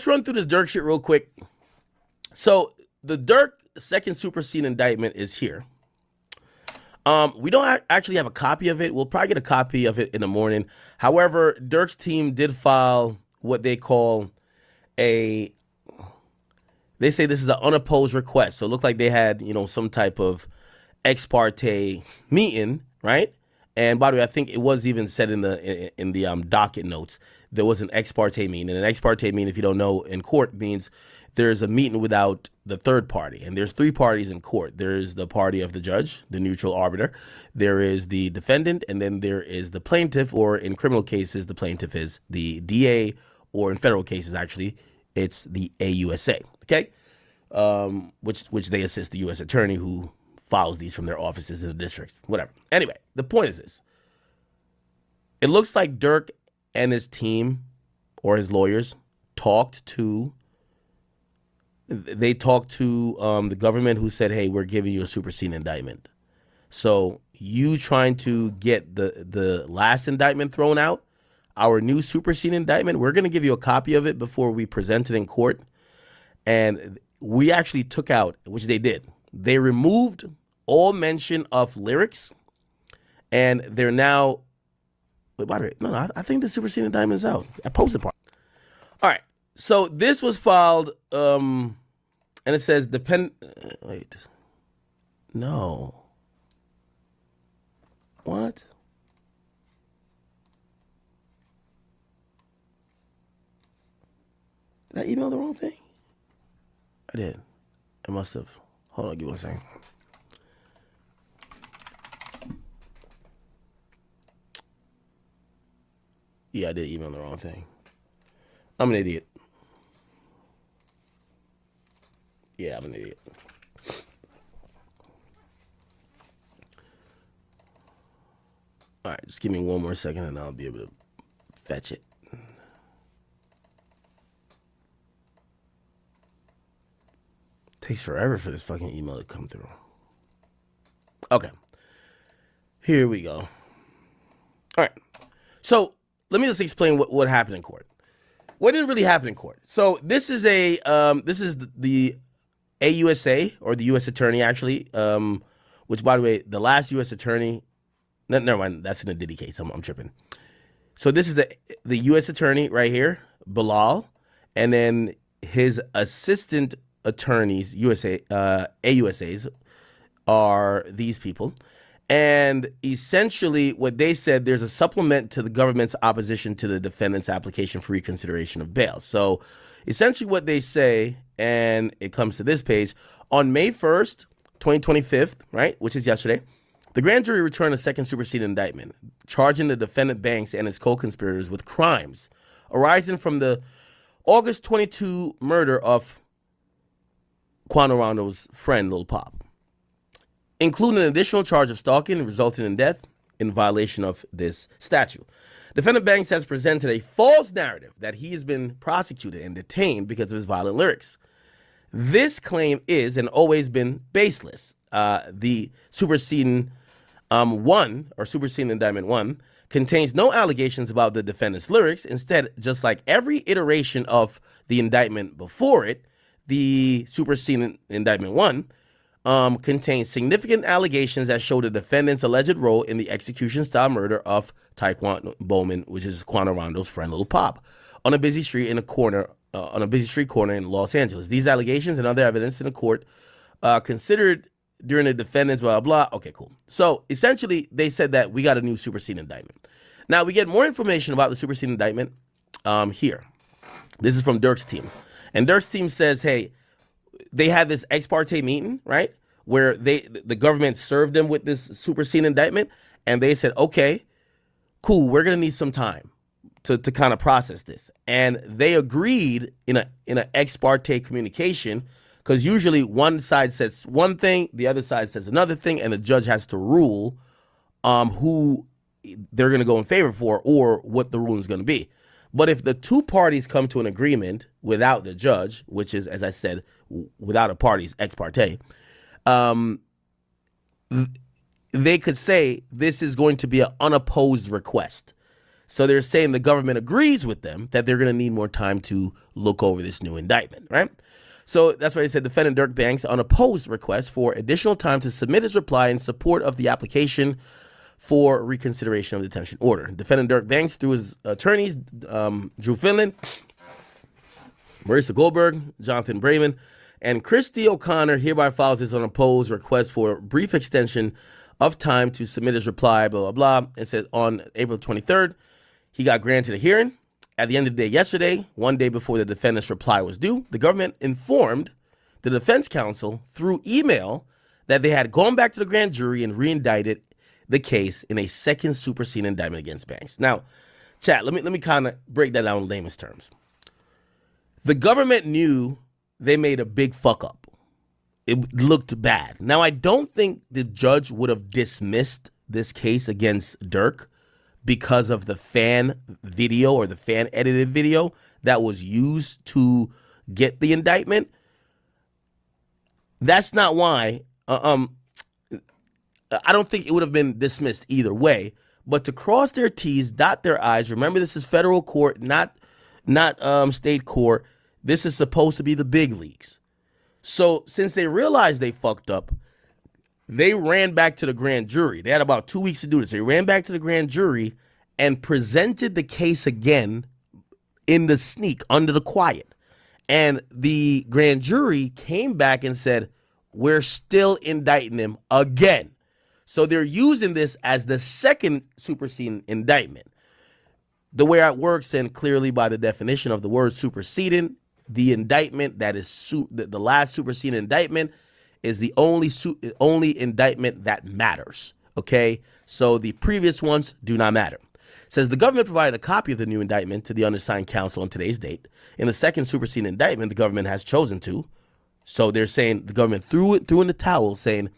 Let's run through this Durk shit real quick. So the Durk second superseding indictment is here. We don't actually have a copy of it. We'll probably get a copy of it in the morning. However, Durk's team did file what they call they say this is an unopposed request. So it looked like they had, some type of ex parte meeting, right? And by the way, I think it was even said in the docket notes, there was an ex parte meeting. And an ex parte meeting, if you don't know, in court means there's a meeting without the third party. And there's three parties in court. There's the party of the judge, the neutral arbiter. There is the defendant, and then there is the plaintiff, or in criminal cases, the plaintiff is the DA, or in federal cases, actually, it's the AUSA, okay? Which they assist the U.S. attorney who files these from their offices in the districts, whatever. Anyway, the point is this. It looks like Durk and his team or his lawyers talked to the government, who said, hey, we're giving you a superseding indictment. So you trying to get the last indictment thrown out, our new superseding indictment, we're going to give you a copy of it before we present it in court. And we actually took out, which they did, they removed all mention of lyrics, and they're now, wait, by the way, no, I think the superseding indictment is out. I posted part. All right, so this was filed, and it says wait, no, what? Did I email the wrong thing? I did. I must have. Hold on, give me 1 second. Yeah, I did email the wrong thing. I'm an idiot. Yeah, I'm an idiot. All right, just give me 1 more second and I'll be able to fetch it. Takes forever for this fucking email to come through. Okay. Here we go. All right. So let me just explain what happened in court. What didn't really happen in court? So this is the AUSA, or the U.S. attorney, actually, which, by the way, the last U.S. attorney, never mind, that's in the Diddy case. I'm tripping. So this is the U.S. attorney right here, Bilal, and then his assistant attorneys, AUSAs, are these people. And essentially what they said, there's a supplement to the government's opposition to the defendant's application for reconsideration of bail. So essentially what they say, and it comes to this page, on May 1st, 2025, right, which is yesterday, the grand jury returned a second superseding indictment, charging the defendant Banks and his co-conspirators with crimes arising from the August 22 murder of Quando Rondo's friend, Lil Pop, including an additional charge of stalking resulting in death in violation of this statute. Defendant Banks has presented a false narrative that he has been prosecuted and detained because of his violent lyrics. This claim is and always been baseless. The superseding superseding indictment 1 contains no allegations about the defendant's lyrics. Instead, just like every iteration of the indictment before it, the superseding indictment 1 contains significant allegations that show the defendant's alleged role in the execution-style murder of Taekwon Bowman, which is Quando Rondo's friend, Lil Pop, on a busy street corner in Los Angeles. These allegations and other evidence in the court considered during the defendant's blah, blah, blah. Okay, cool. So essentially, they said that we got a new superseding indictment. Now, we get more information about the superseding indictment here. This is from Durk's team. And Durk's team says, hey, they had this ex parte meeting, right, where the government served them with this superseding indictment, and they said, okay, cool, we're going to need some time to kind of process this. And they agreed in an ex parte communication, because usually one side says one thing, the other side says another thing, and the judge has to rule who they're going to go in favor for or what the ruling is going to be. But if the two parties come to an agreement without the judge, which is, as I said, without a party's ex parte, they could say this is going to be an unopposed request. So they're saying the government agrees with them that they're going to need more time to look over this new indictment, right? So that's why they said defendant Durk Banks unopposed request for additional time to submit his reply in support of the application for reconsideration of the detention order. Defendant Durk Banks, through his attorneys, Drew Finland, Marissa Goldberg, Jonathan Brayman, and Christy O'Connor, hereby files his unopposed request for a brief extension of time to submit his reply, blah, blah, blah. It says on April 23rd, he got granted a hearing. At the end of the day yesterday, one day before the defendant's reply was due, the government informed the defense counsel through email that they had gone back to the grand jury and re-indicted the case in a second superseding indictment against Banks. Now, chat, let me kind of break that down in layman's terms. The government knew they made a big fuck up. It looked bad. Now, I don't think the judge would have dismissed this case against Durk because of the fan video or the fan edited video that was used to get the indictment. That's not why. I don't think it would have been dismissed either way. But to cross their T's, dot their I's. Remember, this is federal court, not state court. This is supposed to be the big leagues. So since they realized they fucked up, they ran back to the grand jury. They had about 2 weeks to do this. They ran back to the grand jury and presented the case again in the sneak, under the quiet. And the grand jury came back and said, we're still indicting him again. So they're using this as the second superseding indictment. The way it works, and clearly by the definition of the word superseding, the indictment that is the last superseding indictment is the only indictment that matters. Okay, so the previous ones do not matter. It says the government provided a copy of the new indictment to the undersigned counsel on today's date. In the second superseding indictment, the government has chosen to. So they're saying the government threw in the towel, saying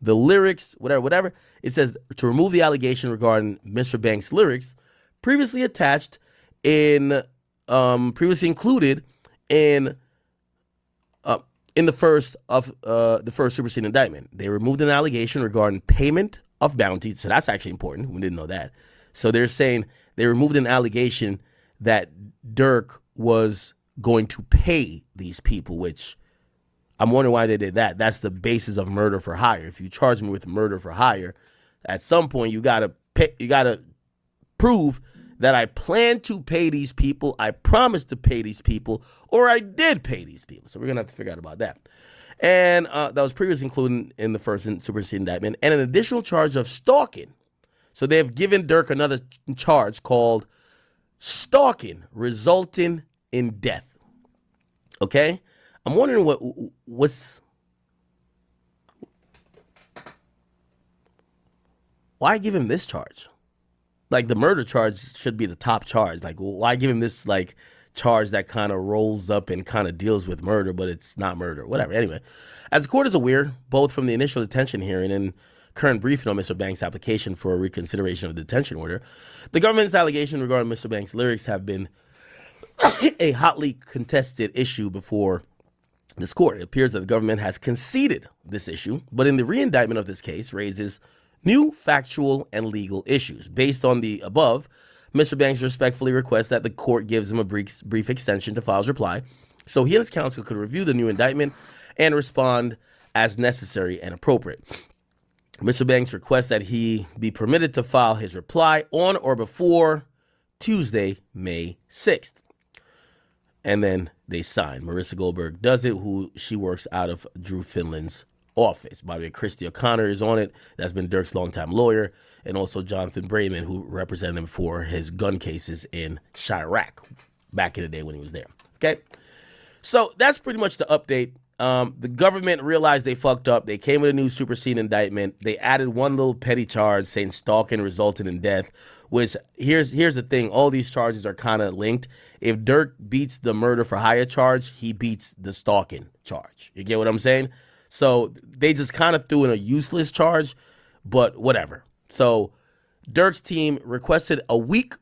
the lyrics, whatever. It says to remove the allegation regarding Mr. Banks' lyrics previously included in the first superseding indictment. They removed an allegation regarding payment of bounties. So that's actually important. We didn't know that. So they're saying they removed an allegation that Durk was going to pay these people, which I'm wondering why they did that. That's the basis of murder for hire. If you charge me with murder for hire, at some point you gotta prove that I plan to pay these people, I promised to pay these people, or I did pay these people. So we're going to have to figure out about that. And that was previously included in the first superseding indictment. And an additional charge of stalking. So they have given Durk another charge called stalking resulting in death. Okay? I'm wondering why give him this charge? Like, the murder charge should be the top charge. Like, why give him this, like, charge that kind of rolls up and kind of deals with murder, but it's not murder, whatever. Anyway, as the court is aware, both from the initial detention hearing and current briefing on Mr. Banks' application for a reconsideration of the detention order, the government's allegation regarding Mr. Banks' lyrics have been a hotly contested issue before this court. It appears that the government has conceded this issue, but in the re-indictment of this case raises new factual and legal issues. Based on the above, Mr. Banks respectfully requests that the court gives him a brief extension to file his reply so he and his counsel could review the new indictment and respond as necessary and appropriate. Mr. Banks requests that he be permitted to file his reply on or before Tuesday, May 6th. And then they sign. Marissa Goldberg does it, she works out of Drew Finland's office. By the way, Christy O'Connor is on it. That's been Durk's longtime lawyer. And also Jonathan Brayman, who represented him for his gun cases in Chirac back in the day when he was there. Okay? So that's pretty much the update. The government realized they fucked up. They came with a new superseding indictment. They added one little petty charge saying stalking resulted in death, which here's the thing. All these charges are kind of linked. If Durk beats the murder for hire charge, he beats the stalking charge. You get what I'm saying? So they just kind of threw in a useless charge, but whatever. So Durk's team requested a week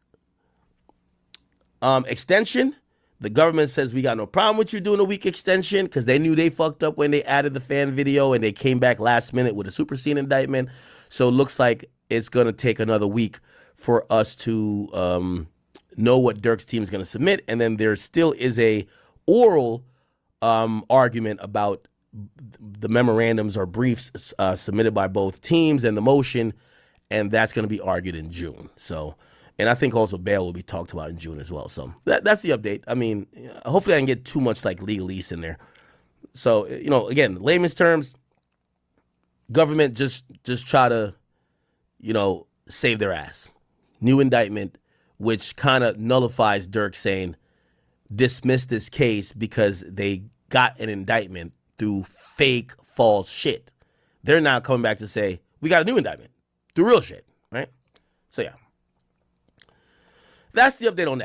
extension. The government says we got no problem with you doing a week extension because they knew they fucked up when they added the fan video and they came back last minute with a superseding indictment. So it looks like it's going to take another week for us to know what Durk's team is going to submit. And then there still is a oral argument about the memorandums or briefs submitted by both teams and the motion, and that's going to be argued in June. So, and I think also bail will be talked about in June as well. So that's the update. I mean, hopefully I can get too much like legalese in there. So, again, layman's terms, government just try to, save their ass. New indictment, which kind of nullifies Durk saying dismiss this case because they got an indictment through fake, false shit. They're now coming back to say, we got a new indictment through real shit, right? So, yeah. That's the update on that.